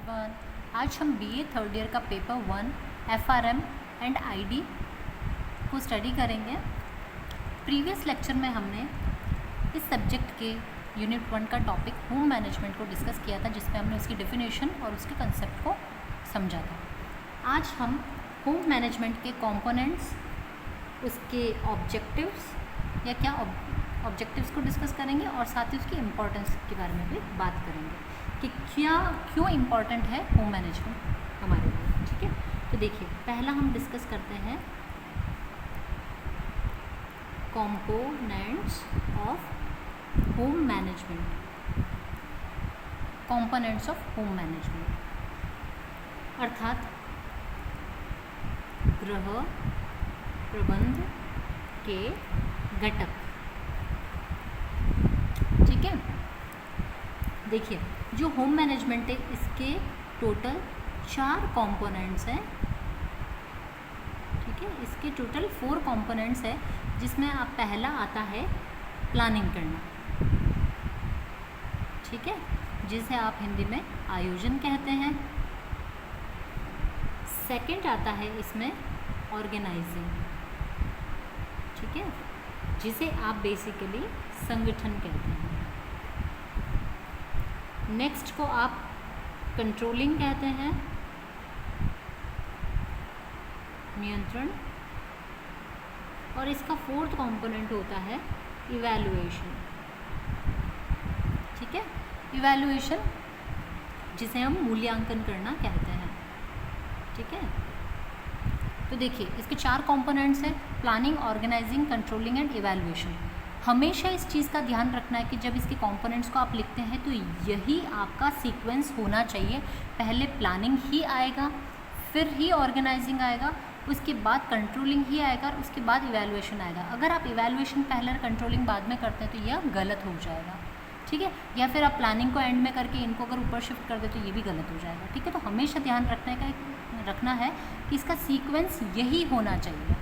Everyone. आज हम BA third year का पेपर 1 एफआरएम एंड आईडी को स्टडी करेंगे। प्रीवियस लेक्चर में हमने इस सब्जेक्ट के यूनिट 1 का टॉपिक होम मैनेजमेंट को डिस्कस किया था, जिसमें हमने उसकी डेफिनेशन और उसके कंसेप्ट को समझा था। आज हम होम मैनेजमेंट के कंपोनेंट्स, उसके ऑब्जेक्टिव्स या क्या ऑब्जेक्टिव्स को डिस्कस करेंगे और साथ ही उसकी इम्पोर्टेंस के बारे में भी बात करेंगे कि क्यों इम्पॉर्टेंट है होम मैनेजमेंट हमारे लिए। ठीक है, तो देखिए पहला हम डिस्कस करते हैं components of home management. Components of home management अर्थात गृह प्रबंध के घटक। ठीक है, देखिए जो होम मैनेजमेंट है इसके टोटल 4 कंपोनेंट्स हैं। ठीक है, इसके टोटल 4 कंपोनेंट्स है, जिसमें आप पहला आता है प्लानिंग करना। ठीक है, जिसे आप हिंदी में आयोजन कहते हैं। सेकंड आता है इसमें ऑर्गेनाइजिंग। ठीक है, जिसे आप बेसिकली संगठन कहते हैं। नेक्स्ट को आप कंट्रोलिंग कहते हैं, नियंत्रण। और इसका 4th कंपोनेंट होता है इवैल्यूएशन। ठीक है, इवैल्यूएशन जिसे हम मूल्यांकन करना कहते हैं। ठीक है, तो देखिए इसके 4 कंपोनेंट्स हैं, planning, organising, controlling and evaluation. हमेशा इस चीज़ का ध्यान रखना है कि जब इसके कंपोनेंट्स को आप लिखते हैं तो यही आपका सीक्वेंस होना चाहिए। पहले प्लानिंग ही आएगा, फिर ही ऑर्गेनाइजिंग आएगा, उसके बाद कंट्रोलिंग ही आएगा और उसके बाद इवैल्यूएशन आएगा। अगर आप इवैल्यूएशन पहले और कंट्रोलिंग बाद में करते हैं तो यह गलत हो जाएगा। ठीक है, या फिर आप प्लानिंग को एंड में करके इनको अगर ऊपर शिफ्ट कर दे तो ये भी गलत हो जाएगा। ठीक है, तो हमेशा ध्यान रखना है कि इसका सीक्वेंस यही होना चाहिए।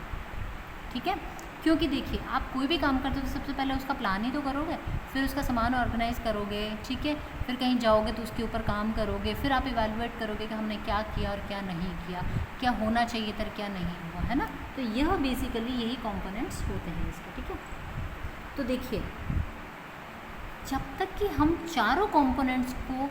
ठीक है, क्योंकि देखिए आप कोई भी काम करते हो तो सबसे पहले उसका प्लान ही तो करोगे, फिर उसका सामान ऑर्गेनाइज करोगे। ठीक है, फिर कहीं जाओगे तो उसके ऊपर काम करोगे, फिर आप इवैल्यूएट करोगे कि हमने क्या किया और क्या नहीं किया, क्या होना चाहिए था क्या नहीं हुआ, है ना। तो यह बेसिकली यही कंपोनेंट्स होते हैं इसके। ठीक है, तो देखिए जब तक कि हम चारों कंपोनेंट्स को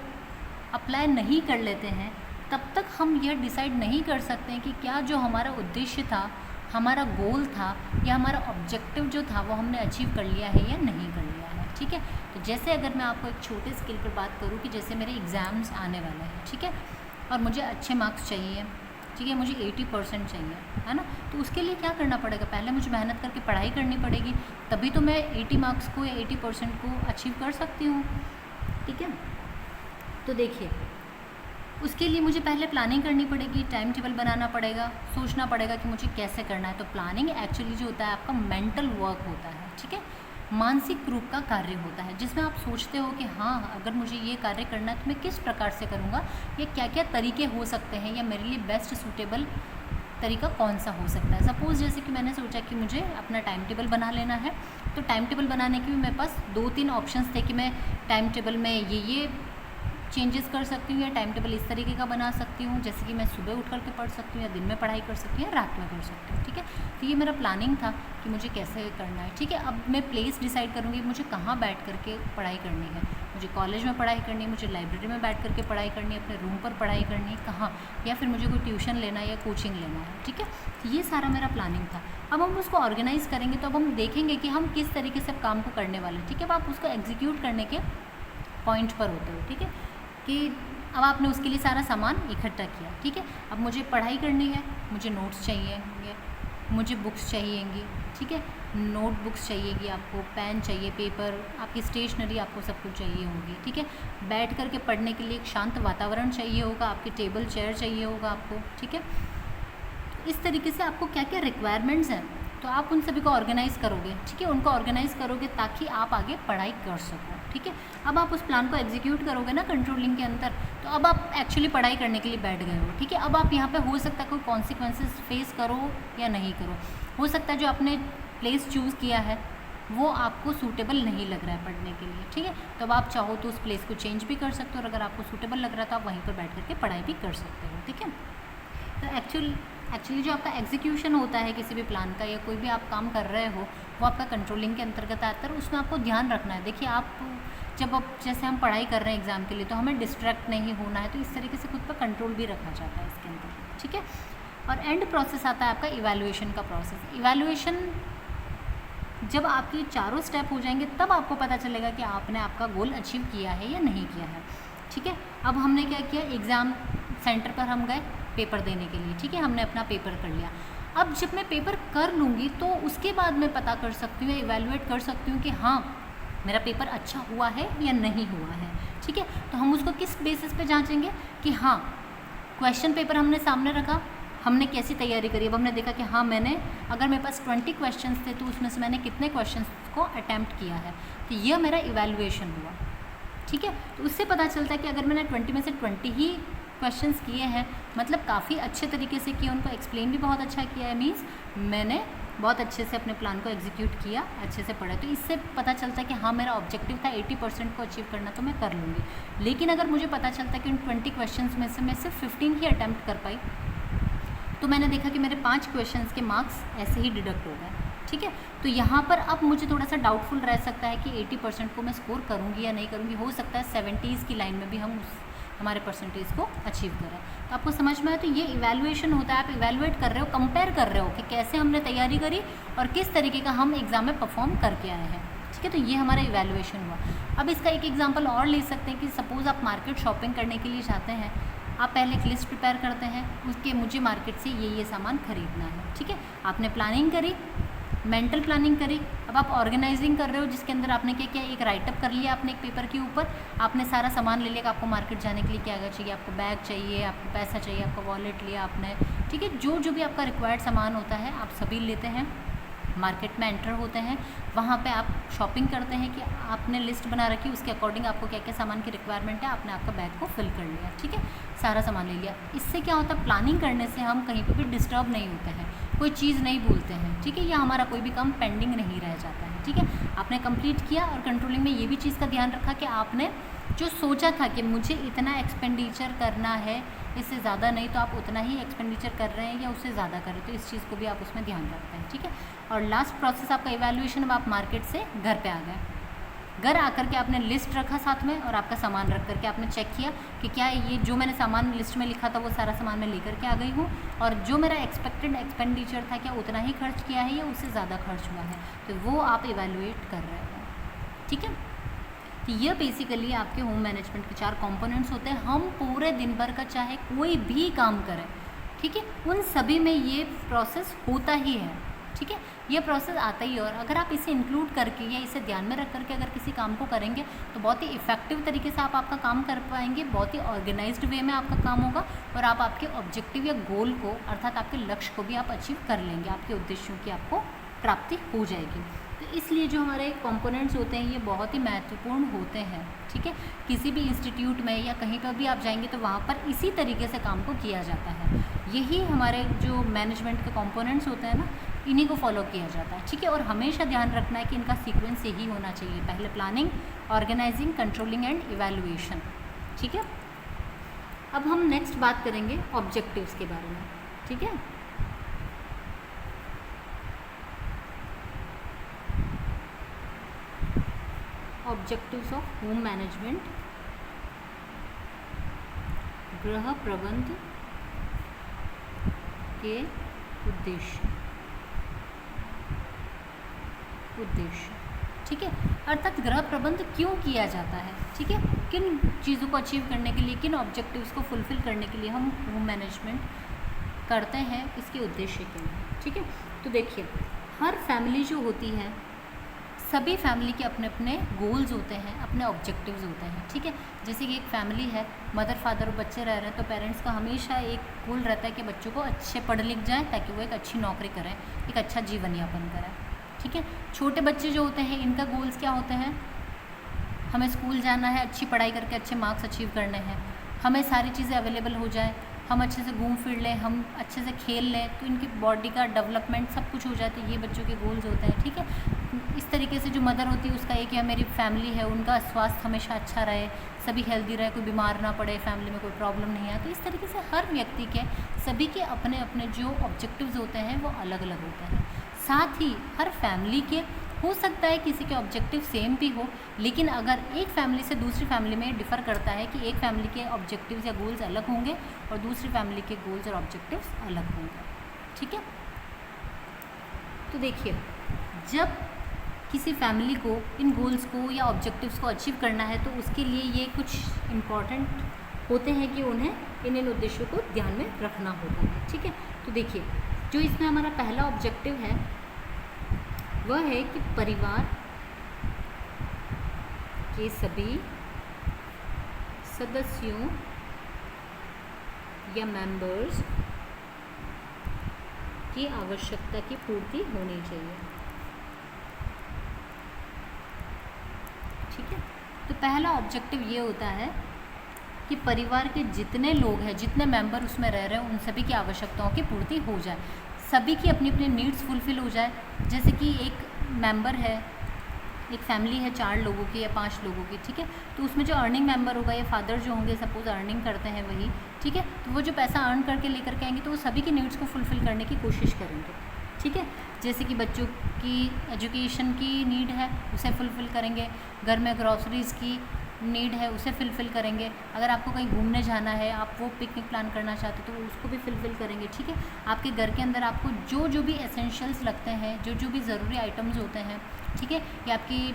अप्लाई नहीं कर लेते हैं तब तक हम यह डिसाइड नहीं कर सकते हैं कि क्या जो हमारा उद्देश्य था, हमारा गोल था या हमारा ऑब्जेक्टिव जो था वो हमने अचीव कर लिया है या नहीं कर लिया है। ठीक है, तो जैसे अगर मैं आपको एक छोटे स्केल पर बात करूँ कि जैसे मेरे एग्ज़ाम्स आने वाले हैं, ठीक है, और मुझे अच्छे मार्क्स चाहिए, ठीक है, मुझे 80% चाहिए, है ना। तो उसके लिए क्या करना पड़ेगा, पहले मुझे मेहनत करके पढ़ाई करनी पड़ेगी, तभी तो मैं 80 मार्क्स को या 80% को अचीव कर सकती हूँ। ठीक है, तो देखिए उसके लिए मुझे पहले प्लानिंग करनी पड़ेगी, टाइम टेबल बनाना पड़ेगा, सोचना पड़ेगा कि मुझे कैसे करना है। तो प्लानिंग एक्चुअली जो होता है आपका मेंटल वर्क होता है। ठीक है, मानसिक रूप का कार्य होता है, जिसमें आप सोचते हो कि हाँ अगर मुझे ये कार्य करना है तो मैं किस प्रकार से करूँगा, या क्या क्या तरीके हो सकते हैं, या मेरे लिए बेस्ट सूटेबल तरीका कौन सा हो सकता है। सपोज़ जैसे कि मैंने सोचा कि मुझे अपना टाइम टेबल बना लेना है, तो टाइम टेबल बनाने के भी मेरे पास 2-3 ऑप्शंस थे कि मैं टाइम टेबल में ये चेंजेस कर सकती हूँ, या टाइम टेबल इस तरीके का बना सकती हूँ, जैसे कि मैं सुबह उठ करके पढ़ सकती हूँ, या दिन में पढ़ाई कर सकती हूँ, या रात में कर सकती हूँ। ठीक है, तो ये मेरा प्लानिंग था कि मुझे कैसे करना है। ठीक है, अब मैं प्लेस डिसाइड करूँगी मुझे कहाँ बैठ करके पढ़ाई करनी है। मुझे कॉलेज में पढ़ाई करनी है, मुझे लाइब्रेरी में बैठ करके पढ़ाई करनी है, अपने रूम पर पढ़ाई करनी है, कहाँ, या फिर मुझे कोई ट्यूशन लेना है या कोचिंग लेना है। ठीक है, तो ये सारा मेरा प्लानिंग था। अब हम उसको ऑर्गेनाइज़ करेंगे तो अब हम देखेंगे कि हम किस तरीके से काम को करने वाले हैं। ठीक है, अब आप उसको एग्जीक्यूट करने के पॉइंट पर होते हो। ठीक है, कि अब आपने उसके लिए सारा सामान इकट्ठा किया। ठीक है, अब मुझे पढ़ाई करनी है, मुझे नोट्स चाहिएंगे, मुझे बुक्स चाहिएंगी। ठीक है, नोटबुक्स चाहिएगी आपको, पेन चाहिए, पेपर, आपकी स्टेशनरी आपको सब कुछ चाहिए होगी। ठीक है, बैठ कर के पढ़ने के लिए एक शांत वातावरण चाहिए होगा, आपकी टेबल चेयर चाहिए होगा आपको। ठीक है, इस तरीके से आपको क्या क्या रिक्वायरमेंट्स हैं तो आप उन सभी को ऑर्गेनाइज़ करोगे। ठीक है, उनको ऑर्गेनाइज़ करोगे ताकि आप आगे पढ़ाई कर सको। ठीक है, अब आप उस प्लान को एग्जीक्यूट करोगे ना कंट्रोलिंग के अंदर, तो अब आप एक्चुअली पढ़ाई करने के लिए बैठ गए हो। ठीक है, अब आप यहाँ पे हो सकता है कोई कॉन्सिक्वेंसेस फेस करो या नहीं करो। हो सकता है जो आपने प्लेस चूज़ किया है वो आपको सूटेबल नहीं लग रहा है पढ़ने के लिए, ठीक है। तो अब आप चाहो तो उस प्लेस को चेंज भी कर सकते हो, और अगर आपको सूटेबल लग रहा है तो आप वहीं पर बैठ करके पढ़ाई भी कर सकते हो, ठीक है। तो एक्चुअली जो आपका एग्जीक्यूशन होता है किसी भी प्लान का, या कोई भी आप काम कर रहे हो, वो आपका कंट्रोलिंग के अंतर्गत आता है। उसमें आपको ध्यान रखना है। देखिए, आप जब अब जैसे हम पढ़ाई कर रहे हैं एग्ज़ाम के लिए, तो हमें डिस्ट्रैक्ट नहीं होना है, तो इस तरीके से खुद पर कंट्रोल भी रखा जाता है इसके अंदर, ठीक है। और एंड प्रोसेस आता है आपका इवैल्यूएशन का प्रोसेस। इवैल्यूएशन जब आपकी चारों स्टेप हो जाएंगे, तब आपको पता चलेगा कि आपने आपका गोल अचीव किया है या नहीं किया है, ठीक है। अब हमने क्या किया, एग्ज़ाम सेंटर पर हम गए पेपर देने के लिए, ठीक है, हमने अपना पेपर कर लिया। अब जब मैं पेपर कर लूँगी तो उसके बाद मैं पता कर सकती हूँ, इवैल्यूएट कर सकती हूँ कि हाँ मेरा पेपर अच्छा हुआ है या नहीं हुआ है, ठीक है। तो हम उसको किस बेसिस पे जांचेंगे कि हाँ क्वेश्चन पेपर हमने सामने रखा, हमने कैसी तैयारी करी। अब हमने देखा कि हाँ मैंने, अगर मेरे पास 20 क्वेश्चंस थे तो उसमें से मैंने कितने क्वेश्चंस को अटैम्प्ट किया है, तो यह मेरा इवैल्यूएशन हुआ, ठीक है। तो उससे पता चलता है कि अगर मैंने 20 में से 20 ही क्वेश्चंस किए हैं, मतलब काफ़ी अच्छे तरीके से किए, उनको एक्सप्लेन भी बहुत अच्छा किया है, मीन्स मैंने बहुत अच्छे से अपने प्लान को एग्जीक्यूट किया, अच्छे से पढ़ा। तो इससे पता चलता है कि हाँ मेरा ऑब्जेक्टिव था 80% को अचीव करना, तो मैं कर लूँगी। लेकिन अगर मुझे पता चलता है कि उन 20 क्वेश्चंस में से मैं सिर्फ 15 ही अटैम्प्ट कर पाई, तो मैंने देखा कि मेरे 5 क्वेश्चंस के मार्क्स ऐसे ही डिडक्ट हो गए, ठीक है। तो यहाँ पर अब मुझे थोड़ा सा डाउटफुल रह सकता है कि 80% को मैं स्कोर करूँगी या नहीं करूँगी। हो सकता है 70s की लाइन में भी हम हमारे परसेंटेज को अचीव करें। तो आपको समझ में आया, तो ये इवैल्यूएशन होता है। आप इवैल्यूएट कर रहे हो, कंपेयर कर रहे हो कि कैसे हमने तैयारी करी और किस तरीके का हम एग्ज़ाम में परफॉर्म करके आए हैं, ठीक है। तो ये हमारा इवैल्यूएशन हुआ। अब इसका एक एग्जांपल और ले सकते हैं कि सपोज़ आप मार्केट शॉपिंग करने के लिए जाते हैं, आप पहले एक लिस्ट प्रिपेयर करते हैं, उसके मुझे मार्केट से ये सामान खरीदना है, ठीक है। आपने प्लानिंग करी, मेंटल प्लानिंग करी। अब आप ऑर्गेनाइजिंग कर रहे हो, जिसके अंदर आपने क्या किया, एक राइटअप कर लिया आपने एक पेपर के ऊपर, आपने सारा सामान ले लिया कि आपको मार्केट जाने के लिए क्या क्या चाहिए, आपको बैग चाहिए, आपको पैसा चाहिए, आपका वॉलेट लिया आपने, ठीक है। जो भी आपका रिक्वायर्ड सामान होता है आप सभी लेते हैं, मार्केट में एंटर होते हैं, वहाँ पे आप शॉपिंग करते हैं कि आपने लिस्ट बना रखी, उसके अकॉर्डिंग आपको क्या क्या सामान की रिक्वायरमेंट है, आपने आपका बैग को फिल कर लिया, ठीक है, सारा सामान ले लिया। इससे क्या होता है, प्लानिंग करने से हम कहीं पर भी डिस्टर्ब नहीं होते हैं, कोई चीज़ नहीं भूलते हैं, ठीक है, या हमारा कोई भी काम पेंडिंग नहीं रह जाता है, ठीक है। आपने कंप्लीट किया, और कंट्रोलिंग में ये भी चीज़ का ध्यान रखा कि आपने जो सोचा था कि मुझे इतना एक्सपेंडिचर करना है, इससे ज़्यादा नहीं, तो आप उतना ही एक्सपेंडिचर कर रहे हैं या उससे ज़्यादा कर रहे हैं, तो इस चीज़ को भी आप उसमें ध्यान रखते हैं, ठीक है। और लास्ट प्रोसेस आपका इवैल्यूएशन, अब आप मार्केट से घर पे आ गए, घर आकर के आपने लिस्ट रखा साथ में, और आपका सामान रख करके आपने चेक किया कि क्या ये जो मैंने सामान लिस्ट में लिखा था वो सारा सामान मैं लेकर के आ गई हूँ, और जो मेरा एक्सपेक्टेड एक्सपेंडिचर था क्या उतना ही खर्च किया है या उससे ज़्यादा खर्च हुआ है, तो वो आप इवैल्यूएट कर रहे हो, ठीक है। तो ये बेसिकली आपके होम मैनेजमेंट के 4 कंपोनेंट्स होते हैं। हम पूरे दिन भर का चाहे कोई भी काम करें, ठीक है, उन सभी में ये प्रोसेस होता ही है, ठीक है, ये प्रोसेस आता ही है। और अगर आप इसे इंक्लूड करके या इसे ध्यान में रख करके अगर किसी काम को करेंगे, तो बहुत ही इफेक्टिव तरीके से आप आपका काम कर पाएंगे, बहुत ही ऑर्गेनाइज्ड वे में आपका काम होगा, और आप आपके ऑब्जेक्टिव या गोल को, अर्थात आपके लक्ष्य को भी आप अचीव कर लेंगे, आपके उद्देश्यों की आपको प्राप्ति हो जाएगी। तो इसलिए जो हमारे कंपोनेंट्स होते हैं ये बहुत ही महत्वपूर्ण होते हैं, ठीक है। किसी भी इंस्टीट्यूट में या कहीं पर भी आप जाएंगे तो वहाँ पर इसी तरीके से काम को किया जाता है। यही हमारे जो मैनेजमेंट के कंपोनेंट्स होते हैं ना, इन्हीं को फॉलो किया जाता है, ठीक है। और हमेशा ध्यान रखना है कि इनका सीक्वेंस यही होना चाहिए, पहले planning, organising, controlling and evaluation, ठीक है। अब हम नेक्स्ट बात करेंगे ऑब्जेक्टिव्स के बारे में, ठीक है। ऑब्जेक्टिव्स ऑफ होम मैनेजमेंट, गृह प्रबंध के उद्देश्य, ठीक है। अर्थात गृह प्रबंध क्यों किया जाता है, ठीक है, किन चीज़ों को अचीव करने के लिए, किन ऑब्जेक्टिव्स को फुलफिल करने के लिए हम होम मैनेजमेंट करते हैं, इसके उद्देश्य क्या है, ठीक है। तो देखिए, हर फैमिली जो होती है, सभी फैमिली के अपने अपने गोल्स होते हैं, अपने ऑब्जेक्टिव्स होते हैं, ठीक है। जैसे कि एक फैमिली है, मदर फादर और बच्चे रह रहे हैं, तो पेरेंट्स का हमेशा एक गोल रहता है कि बच्चों को अच्छे पढ़ लिख जाएं ताकि वो एक अच्छी नौकरी करें, एक अच्छा जीवन यापन करें, ठीक है। छोटे बच्चे जो होते हैं, इनका गोल्स क्या होते हैं, हमें स्कूल जाना है, अच्छी पढ़ाई करके अच्छे मार्क्स अचीव करने हैं, हमें सारी चीज़ें अवेलेबल हो जाए, हम अच्छे से घूम फिर लें, हम अच्छे से खेल लें, तो इनकी बॉडी का डेवलपमेंट सब कुछ हो जाती है। ये बच्चों के गोल्स होते हैं, ठीक है। इस तरीके से जो मदर होती है उसका एक या मेरी फैमिली है उनका स्वास्थ्य हमेशा अच्छा रहे, सभी हेल्दी रहे, कोई बीमार ना पड़े, फैमिली में कोई प्रॉब्लम नहीं आए। तो इस तरीके से हर व्यक्ति के सभी के अपने अपने जो ऑब्जेक्टिव्स होते हैं वो अलग अलग होते हैं। साथ ही हर फैमिली के हो सकता है किसी के ऑब्जेक्टिव सेम भी हो, लेकिन अगर एक फैमिली से दूसरी फैमिली में डिफ़र करता है कि एक फैमिली के ऑब्जेक्टिव्स या गोल्स अलग होंगे और दूसरी फैमिली के गोल्स और ऑब्जेक्टिव्स अलग होंगे, ठीक है। तो देखिए, जब किसी फैमिली को इन गोल्स को या ऑब्जेक्टिव्स को अचीव करना है तो उसके लिए ये कुछ इम्पॉर्टेंट होते हैं कि उन्हें इन उद्देश्यों को ध्यान में रखना होता है, ठीक है। तो देखिए, जो इसमें हमारा पहला ऑब्जेक्टिव है वह है कि परिवार के सभी सदस्यों या मेंबर्स की आवश्यकता की पूर्ति होनी चाहिए, ठीक है। तो पहला ऑब्जेक्टिव ये होता है कि परिवार के जितने लोग हैं, जितने मेंबर उसमें रह रहे हैं, उन सभी की आवश्यकताओं की पूर्ति हो जाए, सभी की अपनी अपनी नीड्स फुलफ़िल हो जाए। जैसे कि एक मेंबर है, एक फैमिली है 4 लोगों की या 5 लोगों की, ठीक है। तो उसमें जो अर्निंग मेंबर होगा या फादर जो होंगे, सपोज अर्निंग करते हैं वही, ठीक है। तो वो जो पैसा अर्न करके लेकर के आएंगे तो वो सभी की नीड्स को फुलफ़िल करने की कोशिश करेंगे, ठीक है। जैसे कि बच्चों की एजुकेशन की नीड है उसे फुलफ़िल करेंगे, घर में ग्रॉसरीज़ की नीड है उसे फुलफ़िल करेंगे, अगर आपको कहीं घूमने जाना है, आप वो पिकनिक प्लान करना चाहते हो तो उसको भी फुलफ़िल करेंगे, ठीक है। आपके घर के अंदर आपको जो जो भी एसेंशियल्स लगते हैं, जो जो भी ज़रूरी आइटम्स होते हैं, ठीक है, ये आपकी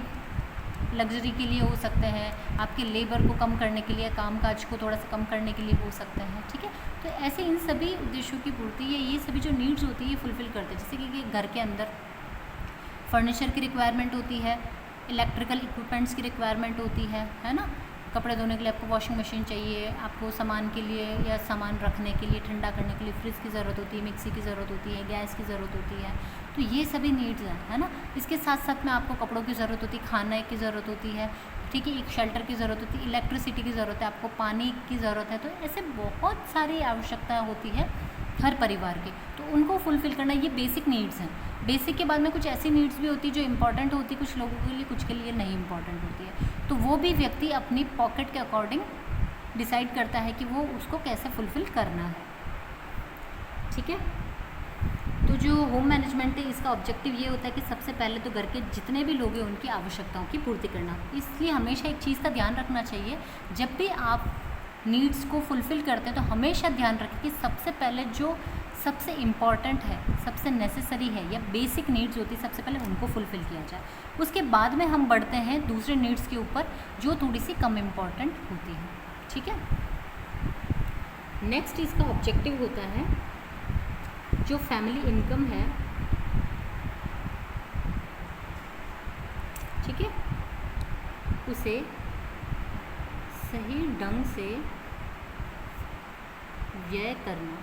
लग्जरी के लिए हो सकते हैं, आपके लेबर को कम करने के लिए, कामकाज को थोड़ा सा कम करने के लिए हो सकते हैं, ठीक है। तो ऐसे इन सभी उद्देश्यों की पूर्ति ये सभी जो नीड्स होती है ये फुलफ़िल करते हैं। जैसे कि घर के अंदर फर्नीचर की रिक्वायरमेंट होती है, इलेक्ट्रिकल इक्विपमेंट्स की रिक्वायरमेंट होती है ना। कपड़े धोने के लिए आपको वॉशिंग मशीन चाहिए, आपको सामान के लिए या सामान रखने के लिए, ठंडा करने के लिए फ्रिज की ज़रूरत होती है, मिक्सी की ज़रूरत होती है, गैस की ज़रूरत होती है। तो ये सभी नीड्स हैं, है ना। इसके साथ साथ में आपको कपड़ों की ज़रूरत होती है, खाने की ज़रूरत होती है, ठीक है, एक शेल्टर की ज़रूरत होती है, इलेक्ट्रिसिटी की ज़रूरत है, आपको पानी की ज़रूरत है। तो ऐसे बहुत सारी आवश्यकताएँ होती है हर परिवार के, तो उनको फुलफ़िल करना ये बेसिक नीड्स हैं। बेसिक के बाद में कुछ ऐसी नीड्स भी होती है जो इम्पॉर्टेंट होती है कुछ लोगों के लिए, कुछ के लिए नहीं इम्पॉर्टेंट होती है। तो वो भी व्यक्ति अपनी पॉकेट के अकॉर्डिंग डिसाइड करता है कि वो उसको कैसे फुलफ़िल करना है, ठीक है। तो जो होम मैनेजमेंट है इसका ऑब्जेक्टिव ये होता है कि सबसे पहले तो घर के जितने भी लोग हैं उनकी आवश्यकताओं की पूर्ति करना। इसलिए हमेशा एक चीज़ का ध्यान रखना चाहिए, जब भी आप नीड्स को फुलफ़िल करते हैं तो हमेशा ध्यान रखें कि सबसे पहले जो सबसे इम्पॉर्टेंट है, सबसे नेसेसरी है या बेसिक नीड्स होती है, सबसे पहले उनको फुलफ़िल किया जाए। उसके बाद में हम बढ़ते हैं दूसरे नीड्स के ऊपर जो थोड़ी सी कम इम्पॉर्टेंट होती है, ठीक है। नेक्स्ट इसका ऑब्जेक्टिव होता है जो फैमिली इनकम है, ठीक है, उसे सही ढंग से व्यय करना,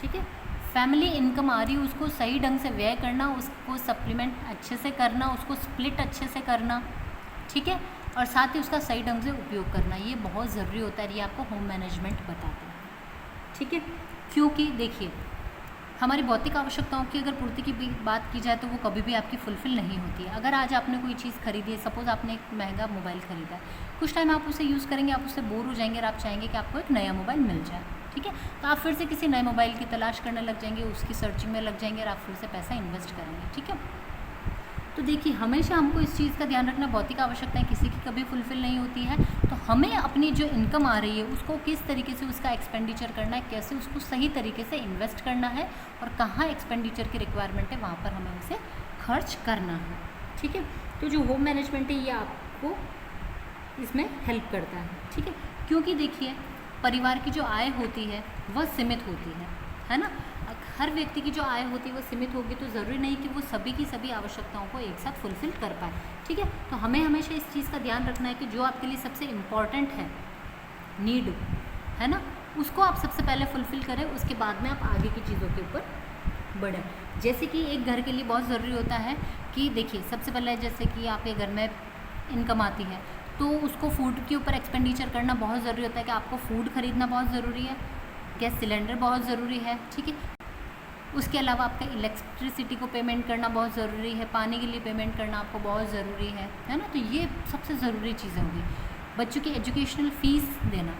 ठीक है। फैमिली इनकम आ रही है उसको सही ढंग से व्यय करना, उसको सप्लीमेंट अच्छे से करना, उसको स्प्लिट अच्छे से करना, ठीक है, और साथ ही उसका सही ढंग से उपयोग करना, ये बहुत ज़रूरी होता है। ये आपको होम मैनेजमेंट बताता है, ठीक है। क्योंकि देखिए, हमारी भौतिक आवश्यकताओं की अगर पूर्ति की बात की जाए तो वो कभी भी आपकी फुलफ़िल नहीं होती है। अगर आज आपने कोई चीज़ खरीदी है, सपोज़ आपने एक महंगा मोबाइल ख़रीदा है, कुछ टाइम आप उसे यूज़ करेंगे, आप उससे बोर हो जाएंगे और आप चाहेंगे कि आपको एक नया मोबाइल मिल जाए, ठीक है। तो आप फिर से किसी नए मोबाइल की तलाश करने लग जाएंगे, उसकी सर्चिंग में लग जाएंगे और आप फिर से पैसा इन्वेस्ट करेंगे, ठीक है। तो देखिए, हमेशा हमको इस चीज़ का ध्यान रखना, भौतिक आवश्यकताएं किसी की कभी फुलफ़िल नहीं होती है। तो हमें अपनी जो इनकम आ रही है उसको किस तरीके से उसका एक्सपेंडिचर करना है, कैसे उसको सही तरीके से इन्वेस्ट करना है और कहाँ एक्सपेंडिचर की रिक्वायरमेंट है वहाँ पर हमें उसे खर्च करना है, ठीक है। तो जो होम मैनेजमेंट है ये आपको इसमें हेल्प करता है, ठीक है। क्योंकि देखिए, परिवार की जो आय होती है वह सीमित होती है ना। हर व्यक्ति की जो आय होती है वो सीमित होगी, तो ज़रूरी नहीं कि वो सभी की सभी आवश्यकताओं को एक साथ फुलफ़िल कर पाए, ठीक है। तो हमें हमेशा इस चीज़ का ध्यान रखना है कि जो आपके लिए सबसे इम्पॉर्टेंट है नीड, है ना, उसको आप सबसे पहले फुलफ़िल करें, उसके बाद में आप आगे की चीज़ों के ऊपर बढ़ें। जैसे कि एक घर के लिए बहुत ज़रूरी होता है कि देखिए, सबसे पहले जैसे कि आपके घर में इनकम आती है तो उसको फूड के ऊपर एक्सपेंडिचर करना बहुत ज़रूरी होता है कि आपको फूड ख़रीदना बहुत ज़रूरी है, गैस सिलेंडर बहुत ज़रूरी है, ठीक है। उसके अलावा आपका इलेक्ट्रिसिटी को पेमेंट करना बहुत ज़रूरी है, पानी के लिए पेमेंट करना आपको बहुत ज़रूरी है ना। तो ये सबसे ज़रूरी चीज़ें होगी। बच्चों की एजुकेशनल फ़ीस देना,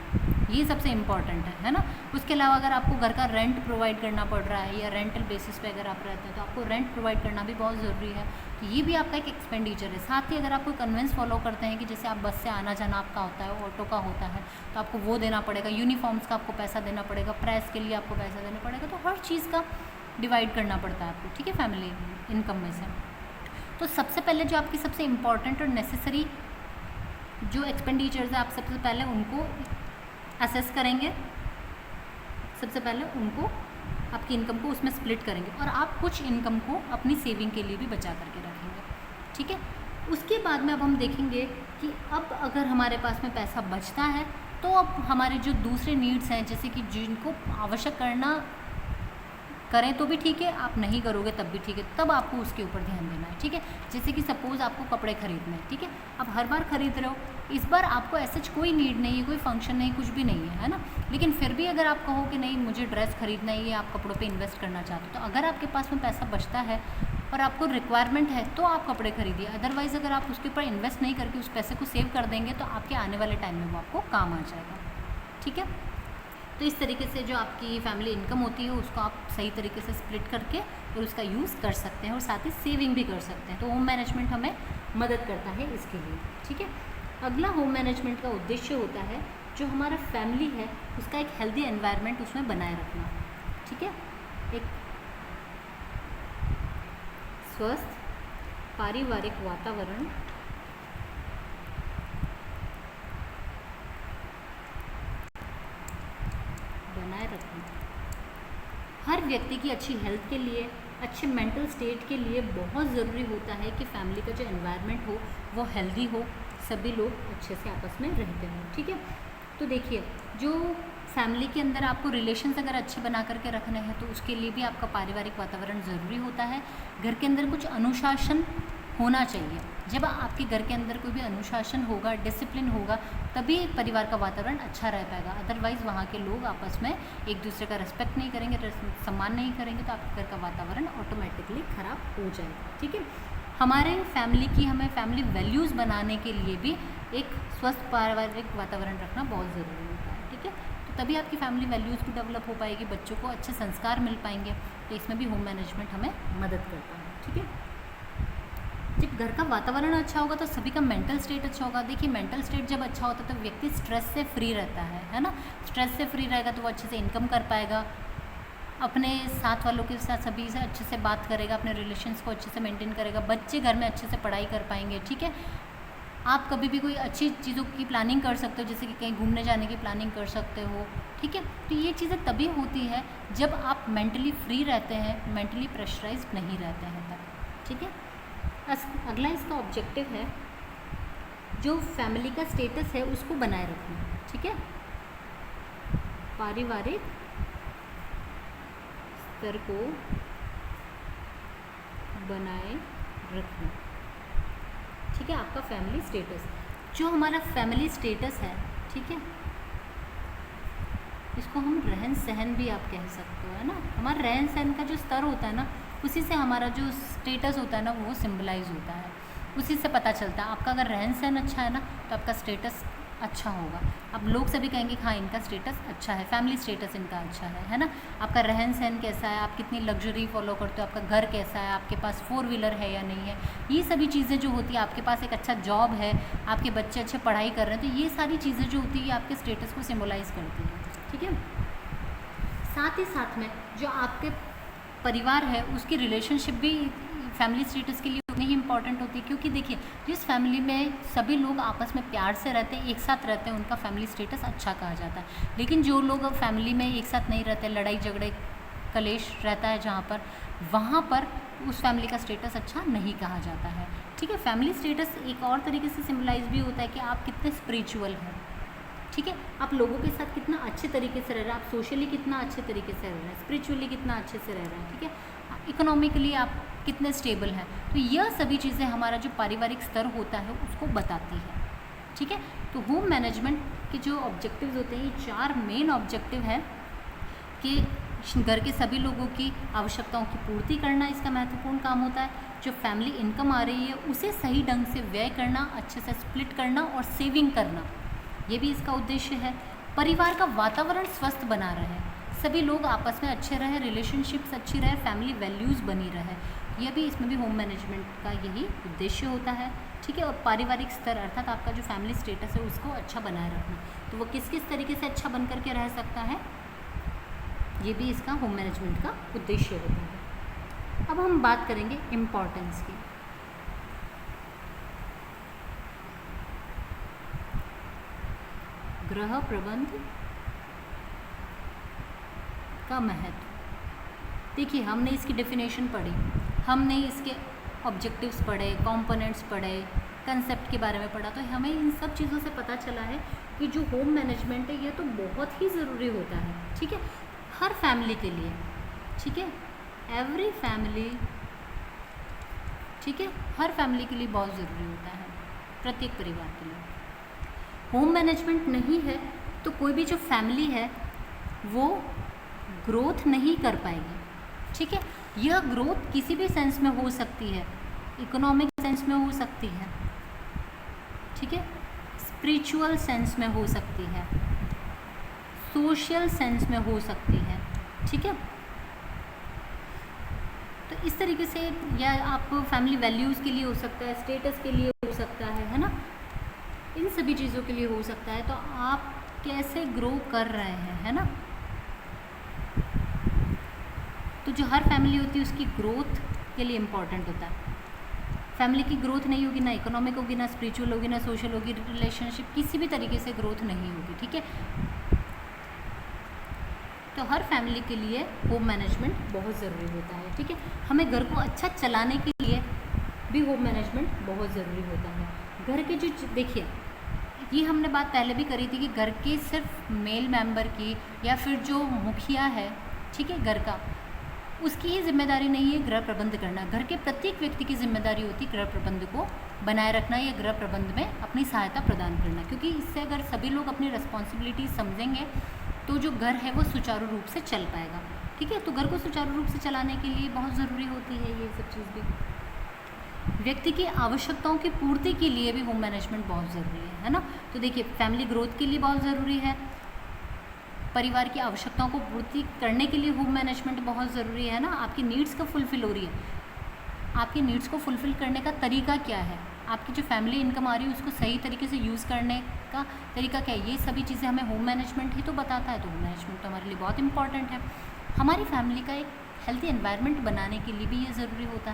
ये सबसे इम्पॉर्टेंट है ना। उसके अलावा अगर आपको घर का रेंट प्रोवाइड करना पड़ रहा है या रेंटल बेसिस पे अगर आप रहते हैं तो आपको रेंट प्रोवाइड करना भी बहुत ज़रूरी है। तो ये भी आपका एक एक्सपेंडिचर है। साथ ही अगर आप कोई कन्वेंस फॉलो करते हैं कि जैसे आप बस से आना जाना आपका होता है, ऑटो का होता है, तो आपको वो देना पड़ेगा, यूनिफॉर्म्स का आपको पैसा देना पड़ेगा, प्रेस के लिए आपको पैसा देना पड़ेगा। तो हर चीज़ का डिवाइड करना पड़ता है आपको, ठीक है, फैमिली इनकम में से। तो सबसे पहले जो आपकी सबसे इम्पॉर्टेंट और नेसेसरी जो एक्सपेंडिचर्स है, आप सबसे पहले उनको असेस करेंगे। सबसे पहले उनको आपकी इनकम को उसमें स्प्लिट करेंगे और आप कुछ इनकम को अपनी सेविंग के लिए भी बचा करके रखेंगे, ठीक है। उसके बाद में अब हम देखेंगे कि अब अगर हमारे पास में पैसा बचता है तो अब हमारे जो दूसरे नीड्स हैं, जैसे कि जिनको आवश्यक करना करें तो भी ठीक है, आप नहीं करोगे तब भी ठीक है, तब आपको उसके ऊपर ध्यान देना है, ठीक है। जैसे कि सपोज़ आपको कपड़े खरीदने हैं, ठीक है, आप हर बार खरीद रहे हो, इस बार आपको ऐसा कोई नीड नहीं है, कोई फंक्शन नहीं, कुछ भी नहीं है ना। लेकिन फिर भी अगर आप कहो कि नहीं मुझे ड्रेस खरीदना ही है, आप कपड़ों पे इन्वेस्ट करना चाहते हो, तो अगर आपके पास में पैसा बचता है और आपको रिक्वायरमेंट है तो आप कपड़े खरीदिए। अदरवाइज़ अगर आप उसके ऊपर इन्वेस्ट नहीं करके उस पैसे को सेव कर देंगे तो आपके आने वाले टाइम में वो आपको काम आ जाएगा, ठीक है। तो इस तरीके से जो आपकी फैमिली इनकम होती है उसको आप सही तरीके से स्प्लिट करके और उसका यूज़ कर सकते हैं और साथ ही सेविंग भी कर सकते हैं। तो होम मैनेजमेंट हमें मदद करता है इसके लिए, ठीक है। अगला होम मैनेजमेंट का उद्देश्य होता है जो हमारा फैमिली है उसका एक हेल्दी एनवायरनमेंट उसमें बनाए रखना, ठीक है। एक स्वस्थ पारिवारिक वातावरण बनाए रखना हर व्यक्ति की अच्छी हेल्थ के लिए, अच्छे मेंटल स्टेट के लिए बहुत ज़रूरी होता है कि फैमिली का जो एनवायरनमेंट हो वो हेल्दी हो, सभी लोग अच्छे से आपस में रहते हों, ठीक है। तो देखिए जो फैमिली के अंदर आपको रिलेशंस अगर अच्छे बना करके रखने हैं तो उसके लिए भी आपका पारिवारिक वातावरण ज़रूरी होता है। घर के अंदर कुछ अनुशासन होना चाहिए। जब आपके घर के अंदर कोई भी अनुशासन होगा, डिसिप्लिन होगा, तभी परिवार का वातावरण अच्छा रह पाएगा। अदरवाइज़ वहाँ के लोग आपस में एक दूसरे का रिस्पेक्ट नहीं करेंगे, सम्मान नहीं करेंगे, तो आपके घर का वातावरण ऑटोमेटिकली ख़राब हो जाएगा, ठीक है। हमारे फैमिली की हमें फैमिली वैल्यूज़ बनाने के लिए भी एक स्वस्थ पारिवारिक वातावरण रखना बहुत ज़रूरी होता है, ठीक है। तो तभी आपकी फैमिली वैल्यूज़ भी डेवलप हो पाएगी, बच्चों को अच्छे संस्कार मिल पाएंगे। तो इसमें भी होम मैनेजमेंट हमें मदद करता है, ठीक है। जब घर का वातावरण अच्छा होगा तो सभी का मेंटल स्टेट अच्छा होगा। देखिए मेंटल स्टेट जब अच्छा होता है तो व्यक्ति स्ट्रेस से फ्री रहता है ना। स्ट्रेस से फ्री रहेगा तो वो अच्छे से इनकम कर पाएगा, अपने साथ वालों के साथ सभी से अच्छे से बात करेगा, अपने रिलेशंस को अच्छे से मेंटेन करेगा, बच्चे घर में अच्छे से पढ़ाई कर पाएंगे, ठीक है। आप कभी भी कोई अच्छी चीज़ों की प्लानिंग कर सकते हो, जैसे कि कहीं घूमने जाने की प्लानिंग कर सकते हो, ठीक है। तो ये चीज़ें तभी होती है जब आप मेंटली फ्री रहते हैं, मेंटली प्रेशराइज नहीं रहते हैं तब, ठीक है। अगला इसका ऑब्जेक्टिव है जो फैमिली का स्टेटस है उसको बनाए रखना, ठीक है। पारिवारिक स्तर को बनाए रखना, ठीक है। आपका फैमिली स्टेटस, जो हमारा फैमिली स्टेटस है, ठीक है, इसको हम रहन सहन भी आप कह सकते हो, है ना। हमारा रहन सहन का जो स्तर होता है ना, उसी से हमारा जो स्टेटस होता है ना वो सिंबलाइज होता है, उसी से पता चलता है। आपका अगर रहन सहन अच्छा है ना तो आपका स्टेटस अच्छा होगा। अब लोग सभी कहेंगे हाँ इनका स्टेटस अच्छा है, फैमिली स्टेटस इनका अच्छा है ना। आपका रहन सहन कैसा है, आप कितनी लग्जरी फॉलो करते हो, आपका घर कैसा है, आपके पास 4 व्हीलर है या नहीं है, ये सभी चीज़ें जो होती है, आपके पास एक अच्छा जॉब है, आपके बच्चे अच्छे पढ़ाई कर रहे हैं, तो ये सारी चीज़ें जो होती है आपके स्टेटस को सिम्बलाइज़ करती है, ठीक है। साथ ही साथ में जो आपके परिवार है उसकी रिलेशनशिप भी फैमिली स्टेटस के लिए उतनी ही इम्पॉर्टेंट होती है, क्योंकि देखिए जिस फैमिली में सभी लोग आपस में प्यार से रहते हैं, एक साथ रहते हैं, उनका फैमिली स्टेटस अच्छा कहा जाता है। लेकिन जो लोग अब फैमिली में एक साथ नहीं रहते, लड़ाई झगड़े कलेश रहता है जहाँ पर, वहाँ पर उस फैमिली का स्टेटस अच्छा नहीं कहा जाता है, ठीक है। फैमिली स्टेटस एक और तरीके से सिम्बलाइज भी होता है कि आप कितने स्पिरिचुअल हैं, ठीक है। आप लोगों के साथ कितना अच्छे तरीके से रह रहे हैं, आप सोशली कितना अच्छे तरीके से रह रहे हैं, स्पिरिचुअली कितना अच्छे से रह रहे हैं, ठीक है। इकोनॉमिकली आप कितने स्टेबल हैं। तो यह सभी चीज़ें हमारा जो पारिवारिक स्तर होता है उसको बताती है, ठीक है। तो होम मैनेजमेंट के जो ऑब्जेक्टिव्स होते हैं, ये 4 मेन ऑब्जेक्टिव है कि घर के सभी लोगों की आवश्यकताओं की पूर्ति करना इसका महत्वपूर्ण काम होता है। जो फैमिली इनकम आ रही है उसे सही ढंग से व्यय करना, अच्छे से स्प्लिट करना और सेविंग करना, ये भी इसका उद्देश्य है। परिवार का वातावरण स्वस्थ बना रहे, सभी लोग आपस में अच्छे रहे, रिलेशनशिप्स अच्छी रहे, फैमिली वैल्यूज़ बनी रहे, यह भी इसमें भी होम मैनेजमेंट का यही उद्देश्य होता है। ठीक है। और पारिवारिक स्तर अर्थात आपका जो फैमिली स्टेटस है उसको अच्छा बनाए रखना, तो वो किस किस तरीके से अच्छा बन करके रह सकता है, ये भी इसका होम मैनेजमेंट का उद्देश्य होता है। अब हम बात करेंगे इम्पोर्टेंस की। गृह प्रबंध का महत्व। देखिए, हमने इसकी डेफिनेशन पढ़ी, हमने इसके ऑब्जेक्टिव्स पढ़े, कंपोनेंट्स पढ़े, कंसेप्ट के बारे में पढ़ा, तो हमें इन सब चीज़ों से पता चला है कि जो होम मैनेजमेंट है ये तो बहुत ही ज़रूरी होता है। ठीक है, हर फैमिली के लिए। ठीक है, एवरी फैमिली, ठीक है, हर फैमिली के लिए बहुत ज़रूरी होता है, प्रत्येक परिवार के लिए। होम मैनेजमेंट नहीं है तो कोई भी जो फैमिली है वो ग्रोथ नहीं कर पाएगी। ठीक है, यह ग्रोथ किसी भी सेंस में हो सकती है, इकोनॉमिक सेंस में हो सकती है, ठीक है, स्पिरिचुअल सेंस में हो सकती है, सोशल सेंस में हो सकती है। ठीक है, तो इस तरीके से, या आप फैमिली वैल्यूज़ के लिए हो सकता है, स्टेटस के लिए हो सकता है ना, इन सभी चीज़ों के लिए हो सकता है। तो आप कैसे ग्रो कर रहे हैं, है ना। तो जो हर फैमिली होती है उसकी ग्रोथ के लिए इम्पॉर्टेंट होता है। फैमिली की ग्रोथ नहीं होगी, ना इकोनॉमिक होगी, ना स्पिरिचुअल होगी, ना सोशल होगी, रिलेशनशिप किसी भी तरीके से ग्रोथ नहीं होगी। ठीक है, तो हर फैमिली के लिए होम मैनेजमेंट बहुत ज़रूरी होता है। ठीक है, हमें घर को अच्छा चलाने के लिए भी होम मैनेजमेंट बहुत ज़रूरी होता है। घर के जो, देखिए, ये हमने बात पहले भी करी थी कि घर के सिर्फ मेल मेंबर की या फिर जो मुखिया है, ठीक है, घर का, उसकी ही जिम्मेदारी नहीं है गृह प्रबंध करना। घर के प्रत्येक व्यक्ति की जिम्मेदारी होती है गृह प्रबंध को बनाए रखना या गृह प्रबंध में अपनी सहायता प्रदान करना, क्योंकि इससे अगर सभी लोग अपनी रिस्पॉन्सिबिलिटी समझेंगे तो जो घर है वो सुचारू रूप से चल पाएगा। ठीक है, तो घर को सुचारू रूप से चलाने के लिए बहुत ज़रूरी होती है ये सब चीज़ भी। व्यक्ति की आवश्यकताओं की पूर्ति के लिए भी होम मैनेजमेंट बहुत ज़रूरी है ना। तो देखिए, फैमिली ग्रोथ के लिए बहुत ज़रूरी है, परिवार की आवश्यकताओं को पूर्ति करने के लिए होम मैनेजमेंट बहुत ज़रूरी है ना। आपकी नीड्स का फुलफ़िल हो रही है, आपकी नीड्स को फुलफ़िल करने का तरीका क्या है, आपकी जो फैमिली इनकम आ रही है उसको सही तरीके से यूज़ करने का तरीका क्या है, ये सभी चीज़ें हमें होम मैनेजमेंट ही तो बताता है। तो होम मैनेजमेंट तो हमारे लिए बहुत इंपॉर्टेंट है। हमारी फैमिली का एक हेल्थी एनवायरनमेंट बनाने के लिए भी ये ज़रूरी होता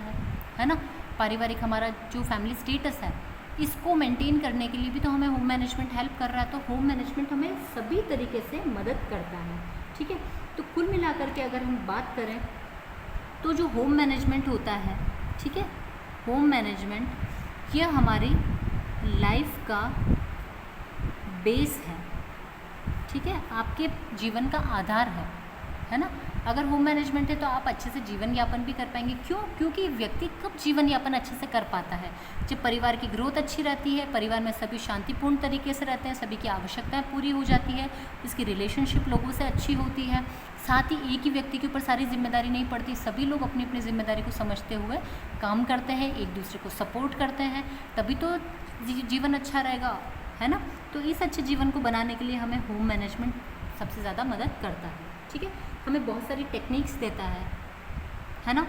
है ना। पारिवारिक हमारा जो फैमिली स्टेटस है इसको मेंटेन करने के लिए भी तो हमें होम मैनेजमेंट हेल्प कर रहा है। तो होम मैनेजमेंट हमें सभी तरीके से मदद करता है। ठीक है, तो कुल मिलाकर के अगर हम बात करें तो जो होम मैनेजमेंट होता है, ठीक है, होम मैनेजमेंट यह हमारी लाइफ का बेस है। ठीक है, आपके जीवन का आधार है ना। अगर होम मैनेजमेंट है तो आप अच्छे से जीवन यापन भी कर पाएंगे। क्यों? क्योंकि व्यक्ति कब जीवन यापन अच्छे से कर पाता है, जब परिवार की ग्रोथ अच्छी रहती है, परिवार में सभी शांतिपूर्ण तरीके से रहते हैं, सभी की आवश्यकताएं पूरी हो जाती है, उसकी रिलेशनशिप लोगों से अच्छी होती है, साथ ही एक ही व्यक्ति के ऊपर सारी जिम्मेदारी नहीं पड़ती, सभी लोग अपनी अपनी जिम्मेदारी को समझते हुए काम करते हैं, एक दूसरे को सपोर्ट करते हैं, तभी तो जीवन अच्छा रहेगा, है ना। तो इस अच्छे जीवन को बनाने के लिए हमें होम मैनेजमेंट सबसे ज़्यादा मदद करता है। ठीक है, हमें बहुत सारी टेक्निक्स देता है ना।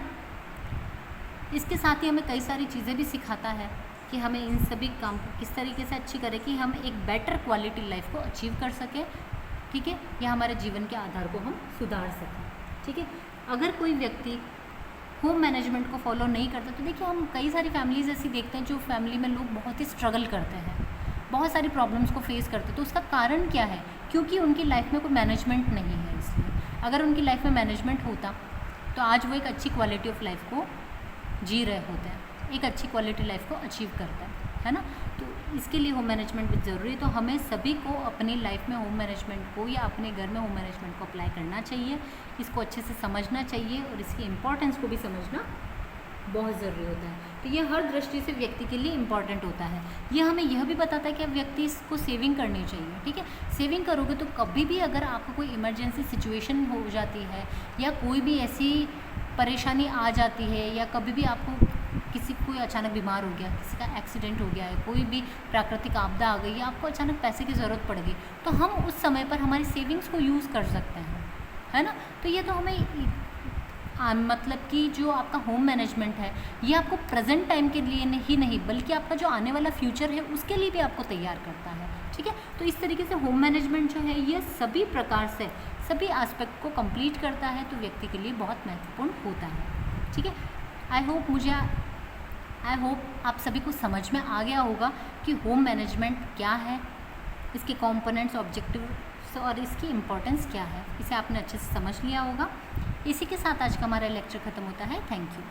इसके साथ ही हमें कई सारी चीज़ें भी सिखाता है कि हमें इन सभी काम को किस तरीके से अच्छी करें कि हम एक बेटर क्वालिटी लाइफ को अचीव कर सकें। ठीक है, या हमारे जीवन के आधार को हम सुधार सकें। ठीक है, अगर कोई व्यक्ति होम मैनेजमेंट को फॉलो नहीं करता तो देखिए, हम कई सारी फैमिलीज ऐसी देखते हैं जो फैमिली में लोग बहुत ही स्ट्रगल करते हैं, बहुत सारी प्रॉब्लम्स को फेस करते हैं। तो उसका कारण क्या है? क्योंकि उनकी लाइफ में कोई मैनेजमेंट नहीं है। इसलिए अगर उनकी लाइफ में मैनेजमेंट होता तो आज वो एक अच्छी क्वालिटी ऑफ लाइफ को जी रहे होते हैं, एक अच्छी क्वालिटी लाइफ को अचीव करता है ना। तो इसके लिए होम मैनेजमेंट भी ज़रूरी है। तो हमें सभी को अपनी लाइफ में होम मैनेजमेंट को या अपने घर में होम मैनेजमेंट को अप्लाई करना चाहिए, इसको अच्छे से समझना चाहिए और इसकी इम्पोर्टेंस को भी समझना बहुत ज़रूरी होता है। तो ये हर दृष्टि से व्यक्ति के लिए इम्पॉर्टेंट होता है। ये हमें यह भी बताता है कि अब व्यक्ति को सेविंग करनी चाहिए, ठीक है। सेविंग करोगे तो कभी भी अगर आपको कोई इमरजेंसी सिचुएशन हो जाती है या कोई भी ऐसी परेशानी आ जाती है या कभी भी आपको किसी कोई अचानक बीमार हो गया, किसी का एक्सीडेंट हो गया है, कोई भी प्राकृतिक आपदा आ गई या आपको अचानक पैसे की ज़रूरत पड़ गई, तो हम उस समय पर हमारी सेविंग्स को यूज़ कर सकते हैं, है ना। तो ये तो हमें मतलब कि जो आपका होम मैनेजमेंट है ये आपको प्रेजेंट टाइम के लिए ही नहीं बल्कि आपका जो आने वाला फ्यूचर है उसके लिए भी आपको तैयार करता है, ठीक है। तो इस तरीके से होम मैनेजमेंट जो है ये सभी प्रकार से सभी एस्पेक्ट को कंप्लीट करता है, तो व्यक्ति के लिए बहुत महत्वपूर्ण होता है, ठीक है। आई होप आप सभी को समझ में आ गया होगा कि होम मैनेजमेंट क्या है, इसके कंपोनेंट्स, ऑब्जेक्टिव्स और इसकी इम्पोर्टेंस क्या है, इसे आपने अच्छे से समझ लिया होगा। इसी के साथ आज का हमारा लेक्चर ख़त्म होता है। Thank you.